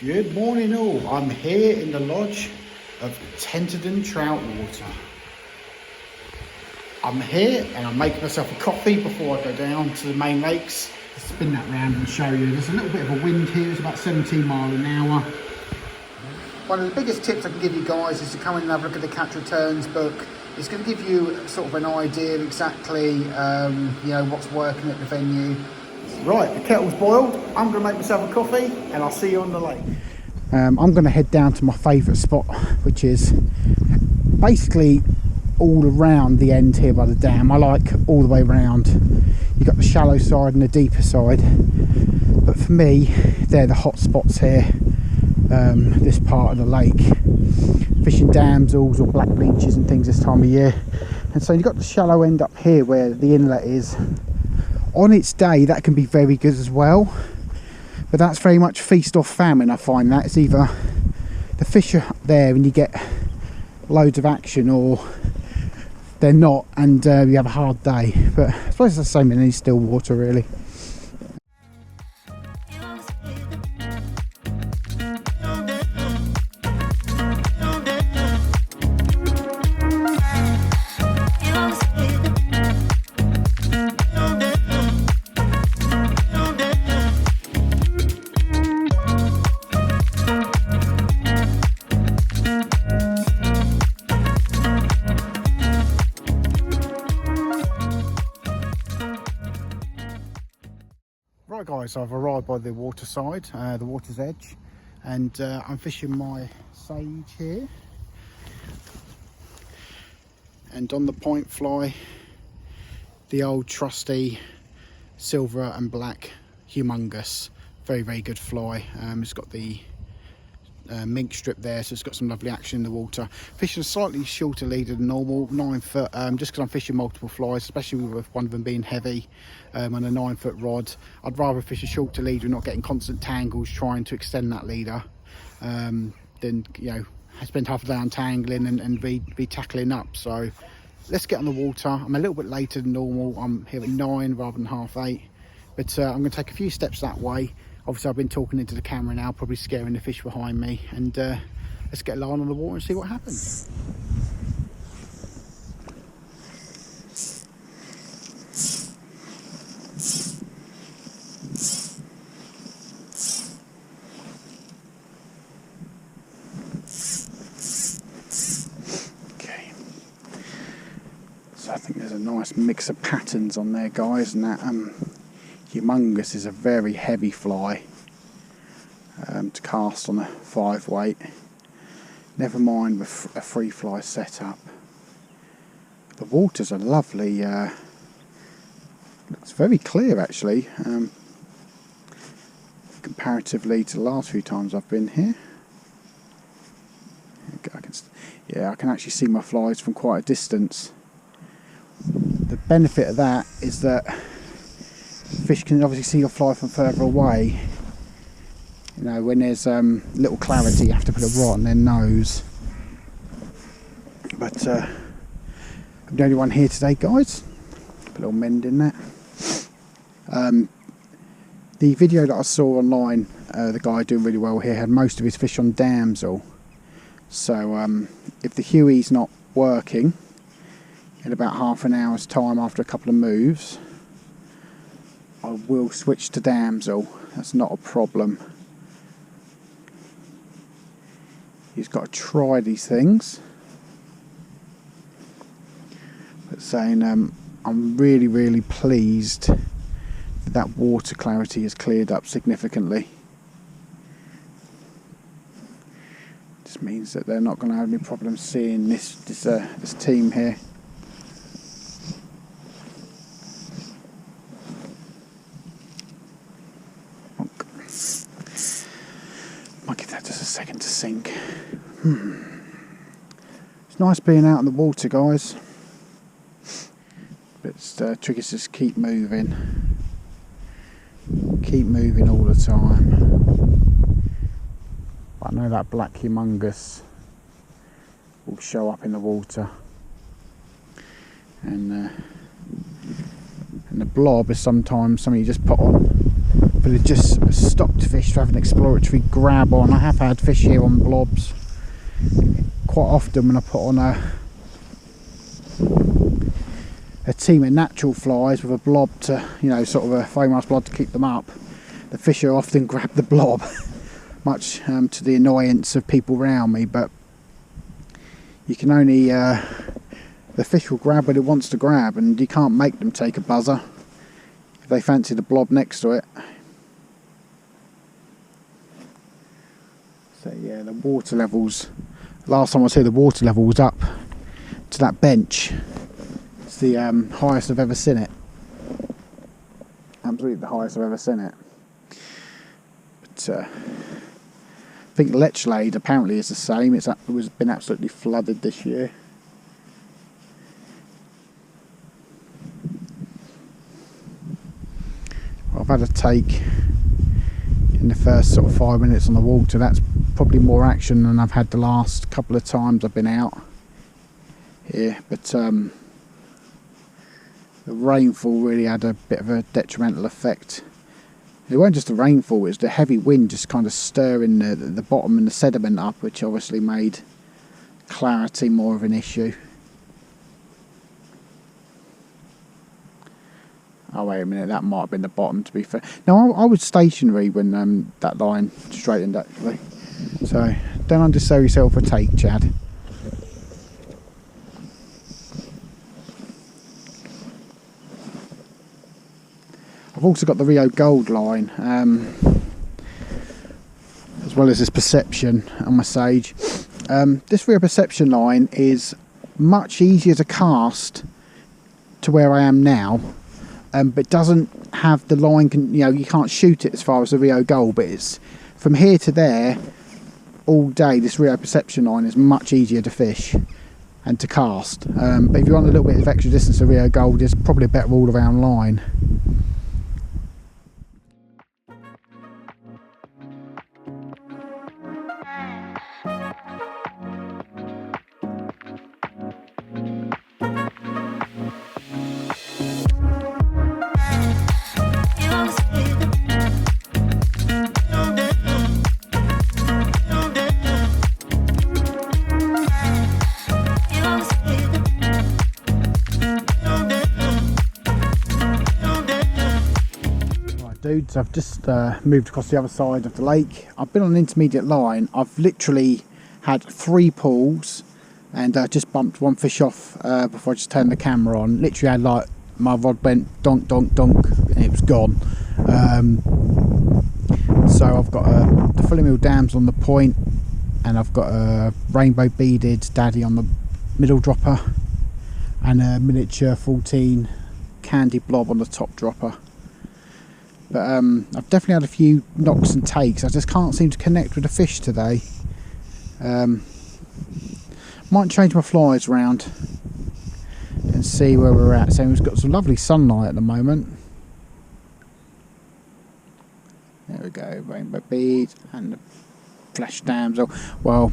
Good morning all, I'm here in the lodge of Tenterden Trout water. I'm here and I'm making myself a coffee before I go down to the main lakes. I'll spin that round and show you. There's a little bit of a wind here, it's about 17 miles an hour. One of the biggest tips I can give you guys is to come in and have a look at the catch returns book. It's going to give you sort of an idea of exactly what's working at the venue. Right, the kettle's boiled. I'm going to make myself a coffee and I'll see you on the lake. I'm going to head down to my favourite spot, which is basically all around the end here by the dam. I like all the way around. You've got the shallow side and the deeper side, but for me they're the hot spots here, this part of the lake. Fishing damsels or black leeches and things this time of year. And so you've got the shallow end up here where the inlet is. On its day that can be very good as well, but that's very much feast or famine. I find that it's either the fish are there and you get loads of action, or they're not and you have a hard day. But I suppose it's the same in any still water really. Right guys, I've arrived by the water side, the water's edge, and I'm fishing my sage here. And on the point fly, the old trusty silver and black humongous. Very good fly. It's got the mink strip there, so it's got some lovely action in the water. Fishing a slightly shorter leader than normal, 9 foot, just because I'm fishing multiple flies, especially with one of them being heavy, on a 9 foot rod. I'd rather fish a shorter leader and not getting constant tangles trying to extend that leader, than I spend half a day untangling and be tackling up. So let's get on the water. I'm a little bit later than normal. I'm here at 9 rather than half 8, but I'm going to take a few steps that way. Obviously I've been talking into the camera now, probably scaring the fish behind me, and let's get a line on the water and see what happens. Okay, so I think there's a nice mix of patterns on there guys, and that humongous is a very heavy fly to cast on a 5 weight, never mind with a free fly setup. The waters are lovely, looks very clear actually, comparatively to the last few times I've been here. I can actually see my flies from quite a distance. The benefit of that is that fish can obviously see your fly from further away. When there's little clarity, you have to put a rod on their nose. But I'm the only one here today, guys. Put a little mend in that. The video that I saw online, the guy doing really well here had most of his fish on damsel. So if the Huey's not working, in about half an hour's time after a couple of moves, I will switch to damsel. That's not a problem. You've got to try these things. But saying I'm really pleased that water clarity has cleared up significantly. Just means that they're not going to have any problems seeing this team here. Might give that just a second to sink. It's nice being out in the water, guys. But it's tricky to just keep moving. Keep moving all the time. But I know that black humongous will show up in the water. And the blob is sometimes something you just put on but it just stocked fish to have an exploratory grab on. I have had fish here on blobs quite often when I put on a team of natural flies with a blob to, you know, sort of a foam-ass blob to keep them up. The fish will often grab the blob, much to the annoyance of people around me, but you can only, the fish will grab what it wants to grab, and you can't make them take a buzzer if they fancy the blob next to it. So yeah, the water levels, last time I was here the water level was up to that bench. It's the highest I've ever seen it. Absolutely the highest I've ever seen it. But I think Lechlade apparently is the same. It was been absolutely flooded this year. Well, I've had a take in the first sort of 5 minutes on the water. That's probably more action than I've had the last couple of times I've been out here. But the rainfall really had a bit of a detrimental effect. It wasn't just the rainfall, it was the heavy wind just kind of stirring the bottom and the sediment up, which obviously made clarity more of an issue. Oh wait a minute, that might have been the bottom, to be fair. No, I was stationary when that line straightened actually. So don't undersell yourself a take, Chad. I've also got the Rio Gold line, as well as this Perception on my Sage. This Rio Perception line is much easier to cast to where I am now, but doesn't have the line, you know, you can't shoot it as far as the Rio Gold, but it's from here to there all day. This Rio Perception line is much easier to fish and to cast, but if you want a little bit of extra distance to Rio Gold, it's probably a better all around line. Dudes, I've just moved across the other side of the lake. I've been on an intermediate line. I've literally had 3 pulls and just bumped one fish off before I just turned the camera on. Literally had like, my rod went donk donk donk and it was gone. So I've got the fully milled dams on the point, and I've got a rainbow beaded daddy on the middle dropper, and a miniature 14 candy blob on the top dropper. But I've definitely had a few knocks and takes. I just can't seem to connect with the fish today. Might change my flies around and see where we're at. So we've got some lovely sunlight at the moment. There we go, rainbow bead and the flash damsel. Well,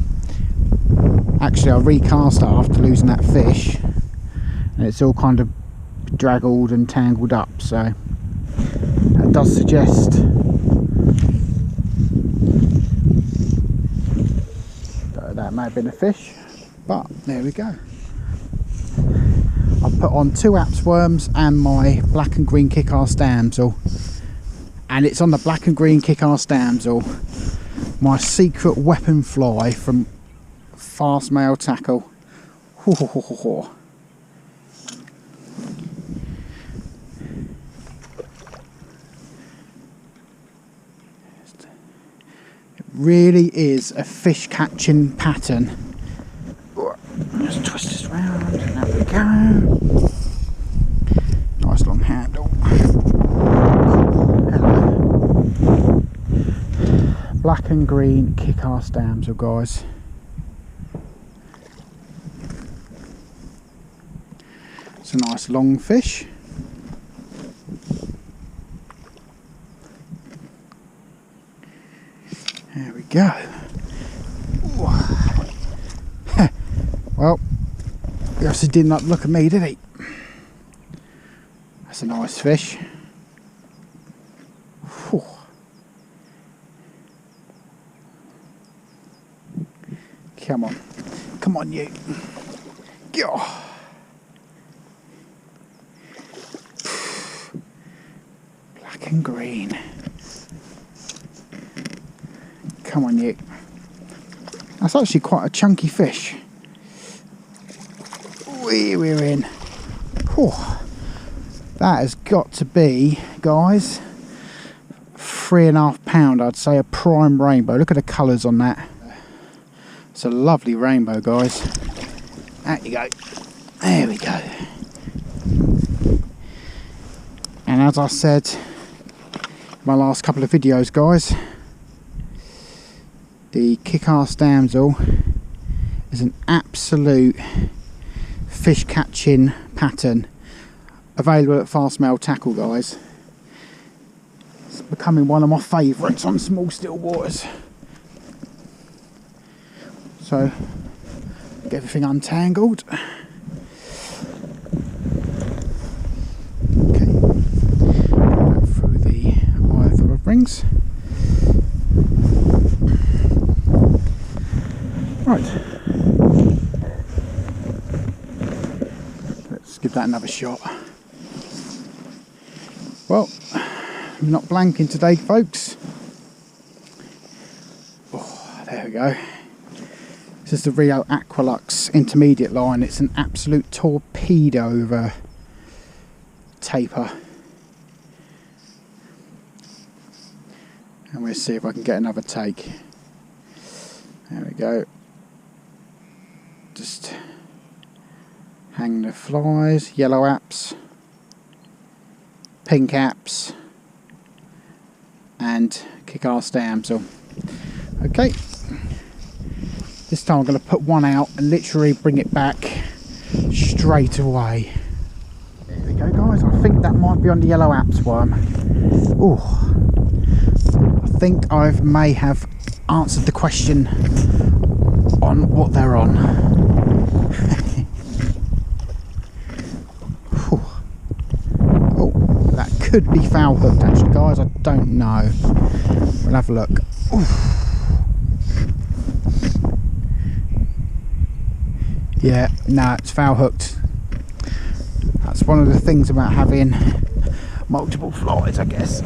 actually I recast it after losing that fish, and it's all kind of draggled and tangled up, so that does suggest that may have been a fish, but there we go. I've put on 2 apse worms and my black and green kick-ass damsel, and it's on the black and green kick-ass damsel, my secret weapon fly from Fast Mail Tackle. Really is a fish catching pattern. Just twist this round, there we go. Nice long handle. Hello. Black and green kick-ass damsel, guys. It's a nice long fish. There we go. Well, he obviously didn't look at me, did he? That's a nice fish. Whew. Come on. Come on, you. Go. Black and green. Come on, you. That's actually quite a chunky fish. We're in. Whew. That has got to be, guys, 3.5 pound, I'd say, a prime rainbow. Look at the colours on that. It's a lovely rainbow, guys. There you go. There we go. And as I said in my last couple of videos, guys, the kick-ass damsel is an absolute fish catching pattern available at Fast Mail Tackle, guys. It's becoming one of my favourites on small still waters. So get everything untangled. Okay, go through the wire throttle rings. Right. Let's give that another shot. Well, I'm not blanking today, folks. Oh, there we go. This is the Rio Aqualux intermediate line. It's an absolute torpedo of a taper. And we'll see if I can get another take. There we go. Just hang the flies, yellow apps, pink apps, and kick-ass damsel. Okay. This time I'm going to put one out and literally bring it back straight away. There we go, guys. I think that might be on the yellow apps worm. Oh, I think I may have answered the question on what they're on. Oh, that could be foul hooked actually, guys. I don't know. We'll have a look. Oof. Yeah, no, it's foul hooked. That's one of the things about having multiple flies, I guess.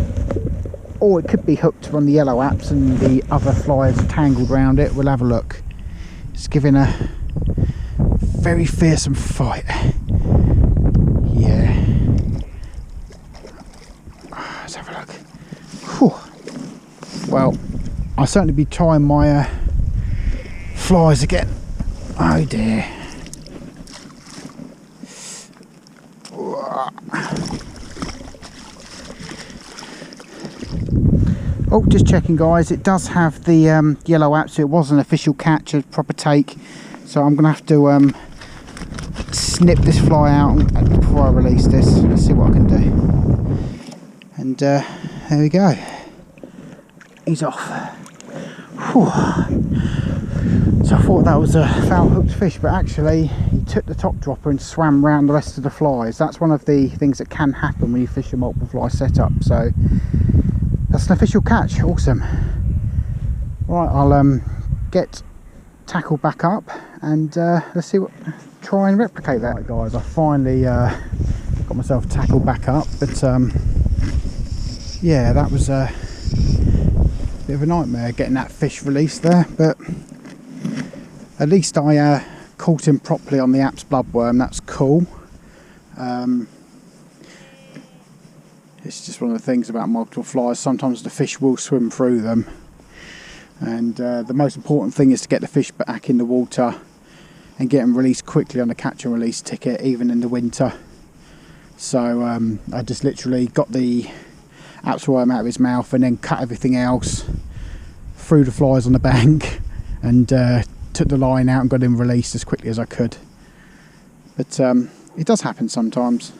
Or it could be hooked on the yellow apps and the other flies tangled around it. We'll have a look. It's giving a very fearsome fight. Yeah. Let's have a look. Whew. Well, I'll certainly be trying my flies again. Oh dear. Oh, just checking, guys, it does have the yellow app, so it was an official catch, a proper take. So I'm going to have to snip this fly out before I release this. Let's see what I can do. And there we go. He's off. Whew. So I thought that was a foul hooked fish, but actually he took the top dropper and swam around the rest of the flies. That's one of the things that can happen when you fish a multiple fly setup. So that's an official catch. Awesome. Right, I'll get tackle back up and let's see what, try and replicate that. Right, guys, I finally got myself tackle back up, but yeah, that was a bit of a nightmare getting that fish released there, but at least I caught him properly on the apps bloodworm. That's cool. It's just one of the things about multiple flies, sometimes the fish will swim through them, and the most important thing is to get the fish back in the water and get them released quickly on the catch and release ticket, even in the winter. So I just literally got the apps worm out of his mouth and then cut everything else, threw the flies on the bank, and took the line out and got him released as quickly as I could. But it does happen sometimes.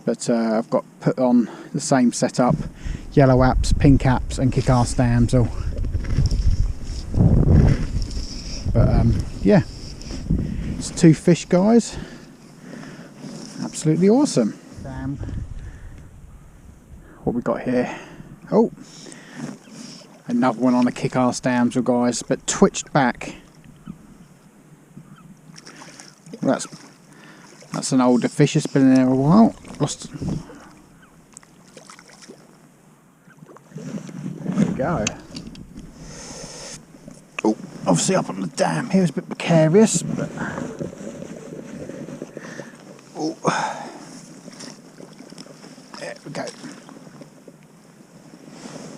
But I've got put on the same setup, yellow apps, pink apps and kick-ass damsel. But yeah, it's 2 fish, guys. Absolutely awesome. Damn. What we got here? Oh, Another one on a kick-ass damsel, guys, but twitched back. That's an older fish. It's been in there a while. Lost. There we go. Oh, obviously up on the dam here is a bit precarious, but oh, there we go.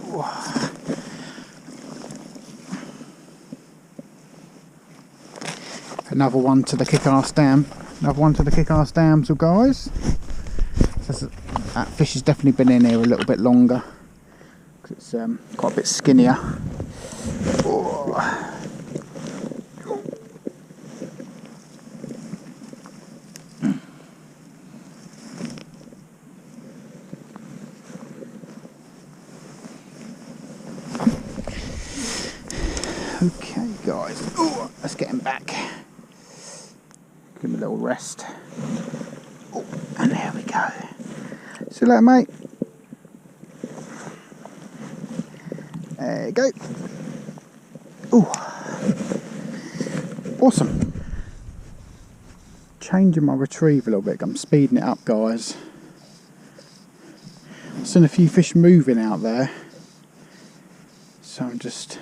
Oh. Another one to the kick-ass dam. Another one to the kick-ass damsel, guys. So that fish has definitely been in here a little bit longer. It's quite a bit skinnier. Oh. Okay, guys. Ooh, let's get him back. Give him a little rest. Oh, and there we go. See you later, mate. There you go. Ooh. Awesome. Changing my retrieve a little bit. I'm speeding it up, guys. I've seen a few fish moving out there. So I'm just...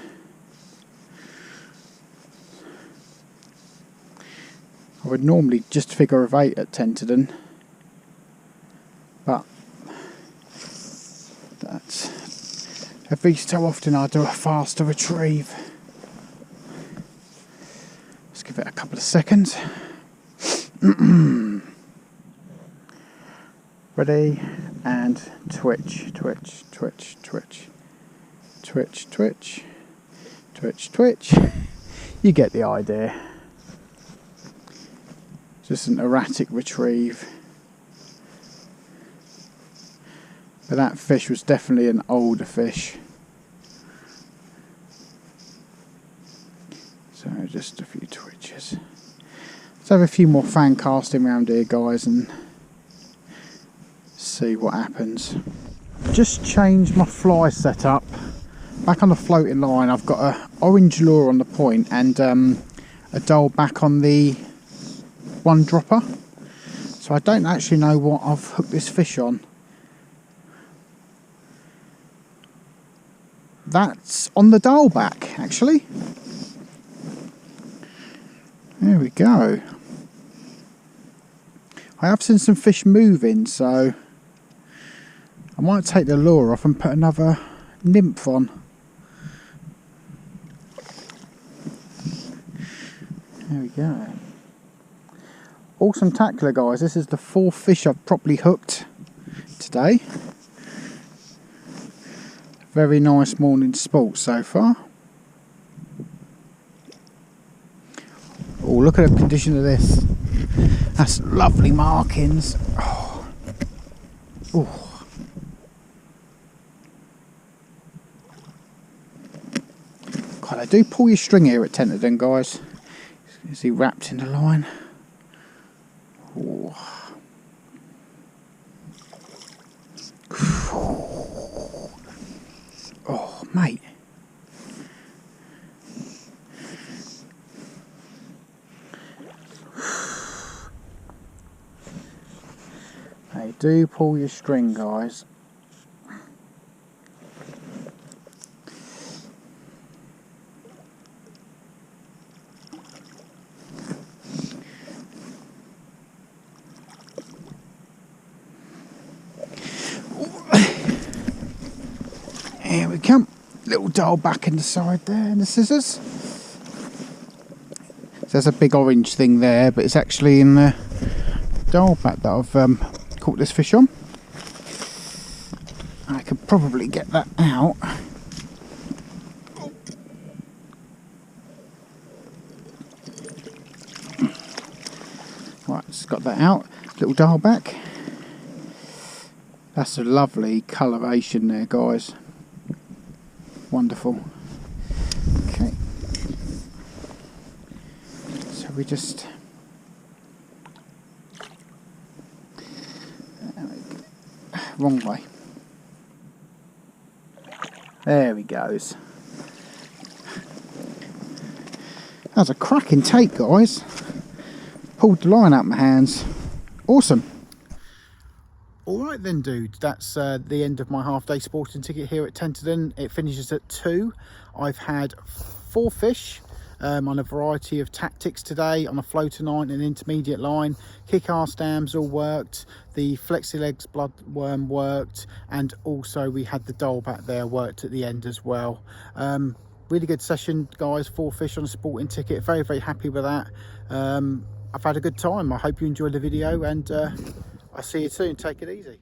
I would normally just figure of 8 at Tenterden, but that's every so often I do a faster retrieve. Let's give it a couple of seconds. Ready, and twitch, twitch, twitch, twitch, twitch, twitch, twitch, twitch. You get the idea. Just an erratic retrieve. But that fish was definitely an older fish. So just a few twitches. Let's have a few more fan casting around here, guys, and see what happens. Just changed my fly setup. Back on the floating line, I've got a orange lure on the point and a dull back on the one dropper, so I don't actually know what I've hooked this fish on. That's on the dial back, actually. There we go. I have seen some fish moving, so I might take the lure off and put another nymph on. There we go. Awesome tackler, guys. This is the 4th fish I've properly hooked today. Very nice morning sport so far. Oh, look at the condition of this. That's lovely markings. Oh. Oh. God, I do pull your string here at Tenterden, guys. Is he wrapped in the line? Oh. Oh, mate. Hey, do pull your string, guys. Here we come. Little dial back in the side there and the scissors. So there's a big orange thing there, but it's actually in the dial back that I've caught this fish on. I could probably get that out. Right, just got that out. Little dial back. That's a lovely coloration there, guys. Wonderful. Okay. So we just... Wrong way. There he goes. That's a cracking take, guys. Pulled the line out of my hands. Awesome. All right then, dude, that's the end of my half-day sporting ticket here at Tenterden. It finishes at 2. I've had 4 fish on a variety of tactics today, on a floater line and intermediate line. Kick-ass dams all worked, the flexi-legs bloodworm worked, and also we had the dole back there worked at the end as well. Really good session, guys. 4 fish on a sporting ticket. Very, very happy with that. I've had a good time. I hope you enjoyed the video, and I'll see you soon. Take it easy.